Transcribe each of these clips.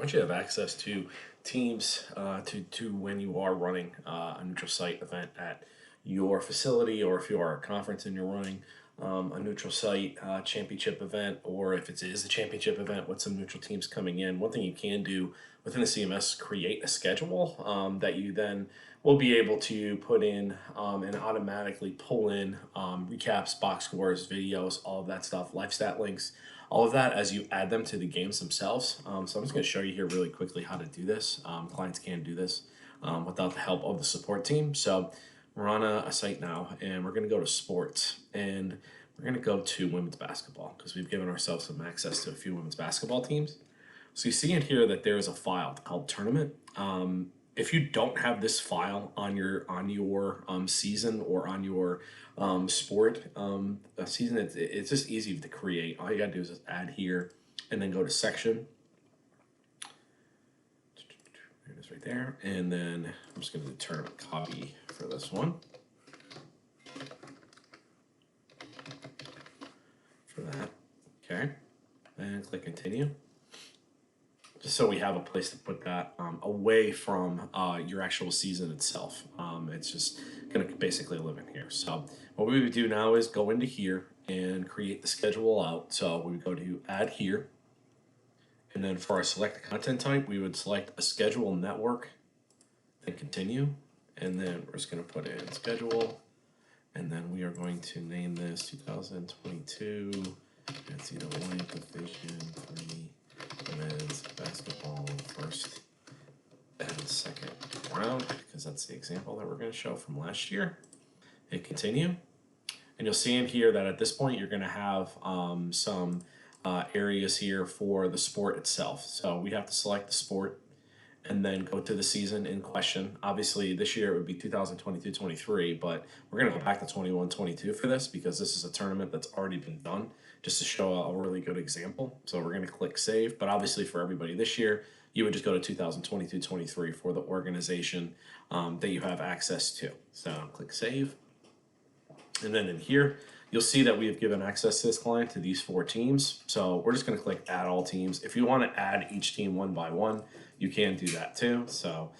want you to have access to teams to when you are running a neutral site event at your facility, or if you are a conference and you're running a neutral site championship event, or if it is a championship event with some neutral teams coming in. One thing you can do within the CMS, create a schedule that you then will be able to put in and automatically pull in recaps, box scores, videos, all of that stuff, live stat links, all of that as you add them to the games themselves. So I'm just going to show you here really quickly how to do this. Clients can do this without the help of the support team. So we're on a site now, and we're going to go to sports, and we're going to go to women's basketball because we've given ourselves some access to a few women's basketball teams. So you see in here that there is a file called tournament. If you don't have this file on your season or on your sport season, it's just easy to create. All you gotta do is just add here and then go to section. There it is right there. And then I'm just gonna do tournament copy for this one. For that, okay. And click continue. Just so we have a place to put that away from your actual season itself. It's just going to basically live in here. So what we would do now is go into here and create the schedule out. So we would go to add here. And then for our select the content type, we would select a schedule network, then continue. And then we're just going to put in schedule. And then we are going to name this 2022 NCAA Division 3 Women's Basketball first and second round, because that's the example that we're going to show from last year. Hit continue, and you'll see in here that at this point you're going to have some areas here for the sport itself. So we have to select the sport and then go to the season in question. Obviously this year it would be 2022-23, but we're going to go back to 21-22 for this because this is a tournament that's already been done, just to show a really good example. So we're going to click save, but obviously for everybody this year, you would just go to 2022-23 for the organization that you have access to. So click save. And then in here, you'll see that we have given access to this client to these 4 teams. So we're just going to click add all teams. If you want to add each team one by one, you can do that too. So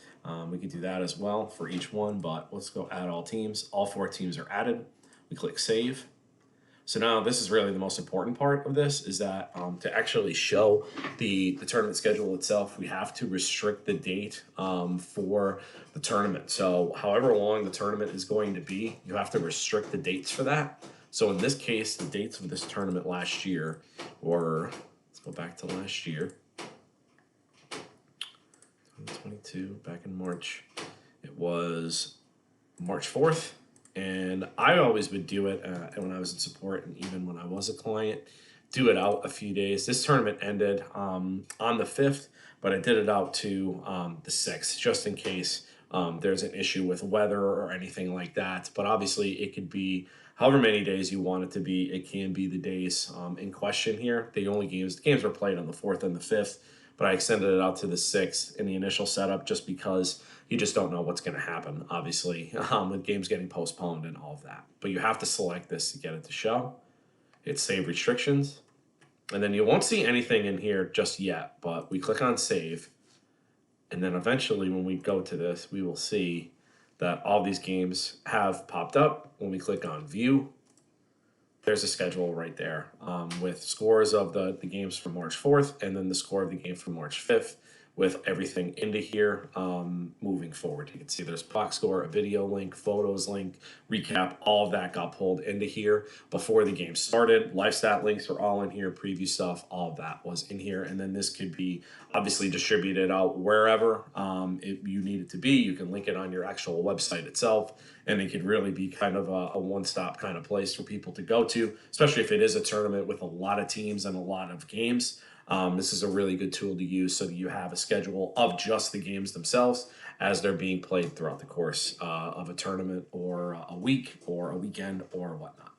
we could do that as well for each one, but let's go add all teams. All 4 teams are added. We click save. So now this is really the most important part of this, is that to actually show the tournament schedule itself, we have to restrict the date for the tournament. So however long the tournament is going to be, you have to restrict the dates for that. So in this case, the dates of this tournament last year were, let's go back to last year, 2022, back in March. It was March 4th. And I always would do it when I was in support, and even when I was a client, do it out a few days. This tournament ended on the 5th, but I did it out to the 6th, just in case there's an issue with weather or anything like that. But obviously it could be however many days you want it to be. It can be the days in question here. The games were played on the 4th and the 5th, but I extended it out to the 6th in the initial setup just because you just don't know what's going to happen, obviously, with games getting postponed and all of that. But you have to select this to get it to show. Hit save restrictions. And then you won't see anything in here just yet, but we click on save. And then eventually when we go to this, we will see that all these games have popped up. When we click on view, there's a schedule right there with scores of the games from March 4th and then the score of the game from March 5th with everything into here moving forward. You can see there's box score, a video link, photos link, recap, all of that got pulled into here before the game started. Live stat links are all in here, preview stuff, all of that was in here. And then this could be obviously distributed out wherever you need it to be. You can link it on your actual website itself, and it could really be kind of a one-stop kind of place for people to go to, especially if it is a tournament with a lot of teams and a lot of games. This is a really good tool to use so that you have a schedule of just the games themselves as they're being played throughout the course of a tournament or a week or a weekend or whatnot.